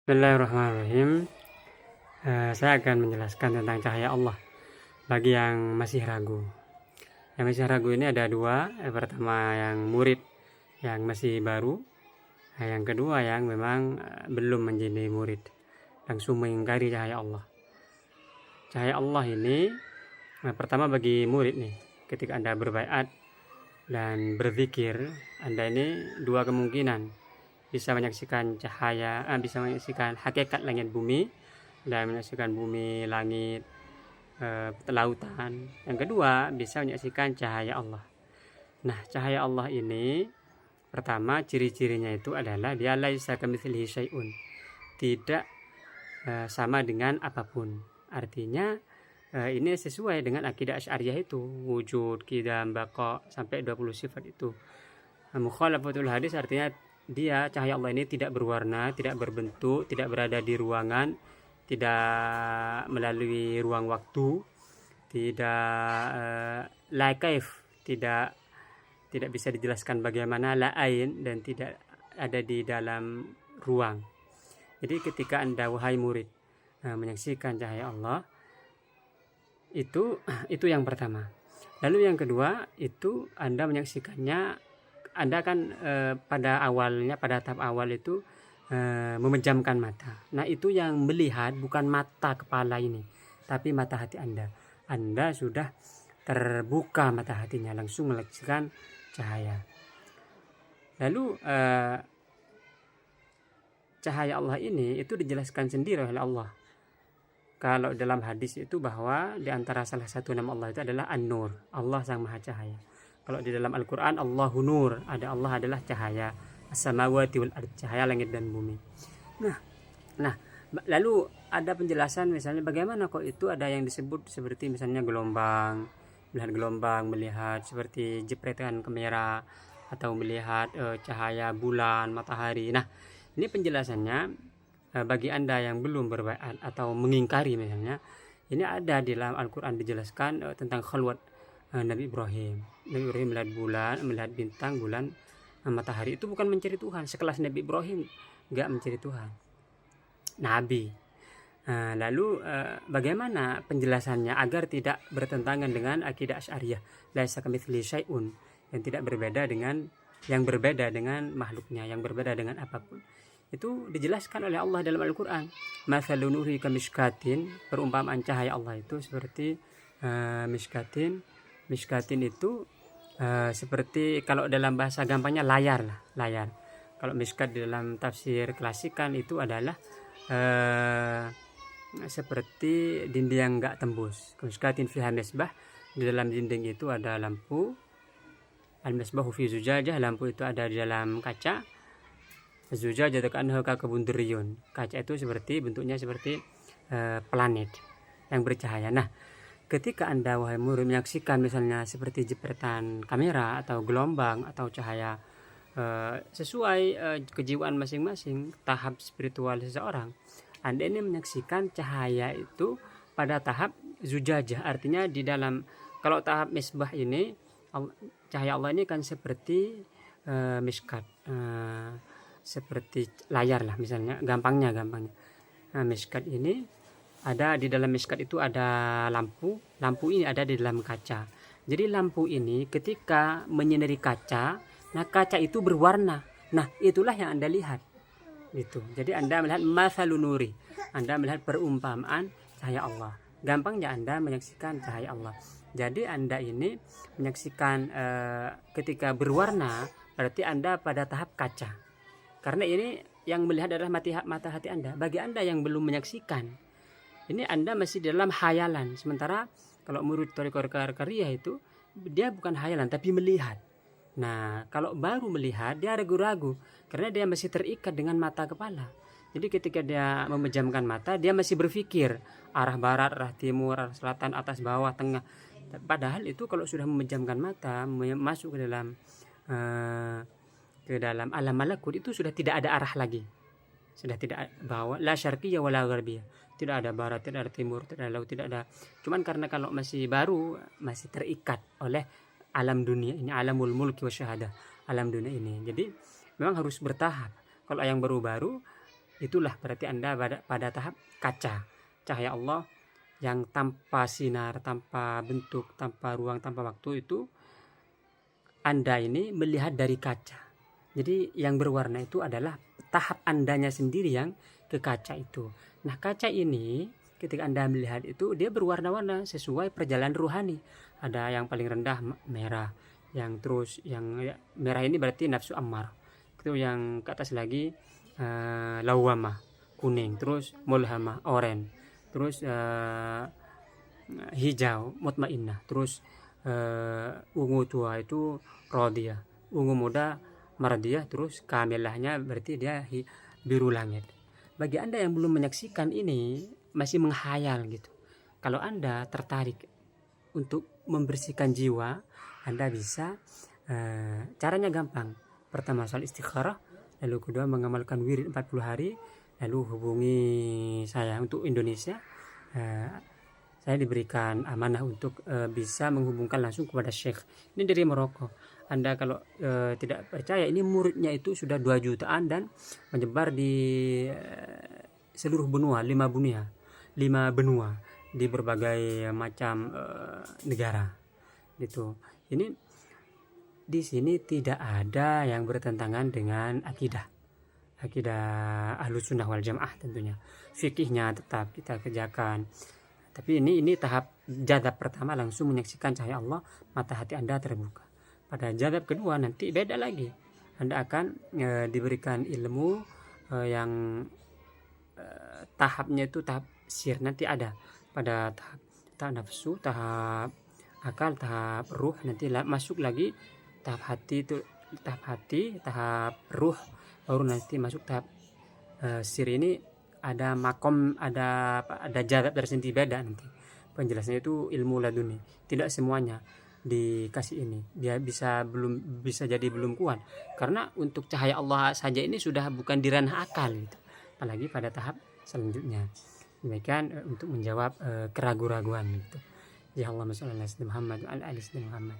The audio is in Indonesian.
Bismillahirrahmanirrahim. Saya akan menjelaskan tentang cahaya Allah bagi yang masih ragu. Yang masih ragu ini ada dua. Yang pertama yang murid yang masih baru. Yang kedua yang memang belum menjadi murid, langsung mengingkari cahaya Allah. Cahaya Allah ini pertama bagi murid nih, ketika Anda berbaiat dan berzikir, Anda ini dua kemungkinan. Bisa menyaksikan cahaya, bisa menyaksikan hakikat langit bumi, dan menyaksikan bumi, langit, lautan. Yang kedua, bisa menyaksikan cahaya Allah. Nah, cahaya Allah ini pertama ciri-cirinya itu adalah dia laisa kamitslihi syai'un. Tidak sama dengan apapun. Artinya ini sesuai dengan akidah Asy'ariyah itu, wujud, qidam, baqa sampai 20 sifat itu. Mukhalafatul hadis artinya dia cahaya Allah ini tidak berwarna, tidak berbentuk, tidak berada di ruangan, tidak melalui ruang waktu, tidak la kaif, tidak bisa dijelaskan bagaimana, la ain, dan tidak ada di dalam ruang. Jadi ketika Anda wahai murid menyaksikan cahaya Allah, itu yang pertama. Lalu yang kedua itu Anda menyaksikannya, Anda kan pada tahap awal itu memejamkan mata. Nah, itu yang melihat bukan mata kepala ini, tapi mata hati Anda. Anda sudah terbuka mata hatinya, langsung menyaksikan cahaya. Lalu cahaya Allah ini itu dijelaskan sendiri oleh Allah. Kalau dalam hadis itu bahwa di antara salah satu nama Allah itu adalah An-Nur, Allah Sang Maha Cahaya. Kalau di dalam Al-Quran Allahu Nur, ada Allah adalah cahaya, as-samawati wal ard, cahaya langit dan bumi. Nah, lalu ada penjelasan misalnya bagaimana kok itu ada yang disebut seperti misalnya gelombang, melihat seperti jepretan kamera, atau melihat cahaya bulan, matahari. Nah, ini penjelasannya bagi Anda yang belum berbaiat atau mengingkari misalnya, ini ada di dalam Al-Quran dijelaskan tentang khalwat Nabi Ibrahim melihat bulan, melihat bintang, bulan, matahari. Itu bukan mencari Tuhan. Sekelas Nabi Ibrahim enggak mencari Tuhan, Nabi. Lalu bagaimana penjelasannya agar tidak bertentangan dengan akidah Asy'ariyah, laisa kamitslihi syai'un, yang tidak berbeda dengan makhluknya, yang berbeda dengan apapun. Itu dijelaskan oleh Allah dalam Al-Quran. Mathalun nuri kamishkatin, perumpamaan cahaya Allah itu seperti miskatin itu seperti, kalau dalam bahasa gampangnya layar. Kalau miskat di dalam tafsir klasik kan itu adalah seperti dinding yang enggak tembus. Miskatin fiha misbah, di dalam dinding itu ada lampu. Al-misbahu fi zujajah, lampu itu ada di dalam kaca. Zujajah ka'annaha kawkabun durriyun, kaca itu bentuknya seperti planet yang bercahaya. Nah, ketika Anda wahai murid menyaksikan misalnya seperti jepretan kamera atau gelombang atau cahaya, sesuai kejiwaan masing-masing, tahap spiritual seseorang, Anda ini menyaksikan cahaya itu pada tahap zujajah, artinya di dalam, kalau tahap misbah ini, cahaya Allah ini kan seperti miskat, seperti layar lah misalnya, gampangnya. Nah, miskat ini ada di dalam miskat itu ada lampu ini ada di dalam kaca. Jadi lampu ini ketika menyinari kaca, nah kaca itu berwarna. Nah, itulah yang Anda lihat. Gitu. Jadi Anda melihat mathalun nuri, Anda melihat perumpamaan cahaya Allah. Gampangnya Anda menyaksikan cahaya Allah. Jadi Anda ini menyaksikan ketika berwarna, berarti Anda pada tahap kaca. Karena ini yang melihat adalah mata hati Anda. Bagi Anda yang belum menyaksikan, ini Anda masih dalam hayalan. Sementara kalau murid thariqah kariyah itu dia bukan hayalan tapi melihat. Nah, kalau baru melihat dia ragu-ragu karena dia masih terikat dengan mata kepala. Jadi ketika dia memejamkan mata, dia masih berpikir arah barat, arah timur, arah selatan, atas, bawah, tengah. Padahal itu kalau sudah memejamkan mata, masuk ke dalam alam malakut, itu sudah tidak ada arah lagi. Sudah tidak bawah, la syarqiyah wala gharbiyah. Tidak ada barat, tidak ada timur, tidak ada laut, tidak ada. Cuman karena kalau masih baru, masih terikat oleh alam dunia ini, alamul mulki wasyahadah, alam dunia ini. Jadi memang harus bertahap. Kalau yang baru-baru itulah berarti Anda pada tahap kaca, cahaya Allah yang tanpa sinar, tanpa bentuk, tanpa ruang, tanpa waktu. Itu Anda ini melihat dari kaca. Jadi yang berwarna itu adalah tahap Andanya sendiri yang ke kaca itu. Nah, kaca ini ketika Anda melihat itu dia berwarna-warna sesuai perjalanan ruhani. Ada yang paling rendah merah, yang terus yang merah ini berarti nafsu ammar. Itu yang ke atas lagi lawamah, kuning, terus mulhamah, oranye, terus hijau, mutmainnah, terus ungu tua itu rodiyah, ungu muda mardiyah, terus kamilahnya berarti dia biru langit. Bagi Anda yang belum menyaksikan ini, masih menghayal gitu. Kalau Anda tertarik untuk membersihkan jiwa, Anda bisa caranya gampang. Pertama soal istikharah, lalu kedua mengamalkan wirid 40 hari, lalu hubungi saya untuk Indonesia. Saya diberikan amanah untuk bisa menghubungkan langsung kepada Syekh. Ini dari Maroko. Anda kalau tidak percaya, ini muridnya itu sudah 2 jutaan dan menyebar di seluruh benua, 5 benua di berbagai macam negara gitu. Ini di sini tidak ada yang bertentangan dengan akidah Ahlus Sunnah wal Jamaah tentunya. Fikihnya tetap kita kerjakan. Tapi ini tahap jadab pertama, langsung menyaksikan cahaya Allah, mata hati Anda terbuka. Pada jadab kedua nanti beda lagi. Anda akan diberikan ilmu yang tahapnya itu tahap sir. Nanti ada pada tahap nafsu, tahap akal, tahap ruh, nanti masuk lagi tahap hati, itu tahap ruh, baru nanti masuk tahap sir. Ini ada makom, ada jadab tersendiri, beda nanti penjelasannya. Itu ilmu laduni, tidak semuanya dikasih ini. Dia bisa jadi belum kuat, karena untuk cahaya Allah saja ini sudah bukan di ranah akal gitu, apalagi pada tahap selanjutnya. Demikian untuk menjawab keraguan-raguan gitu. Ya Allahumma shalli ala Muhammad wa ala ali Muhammad.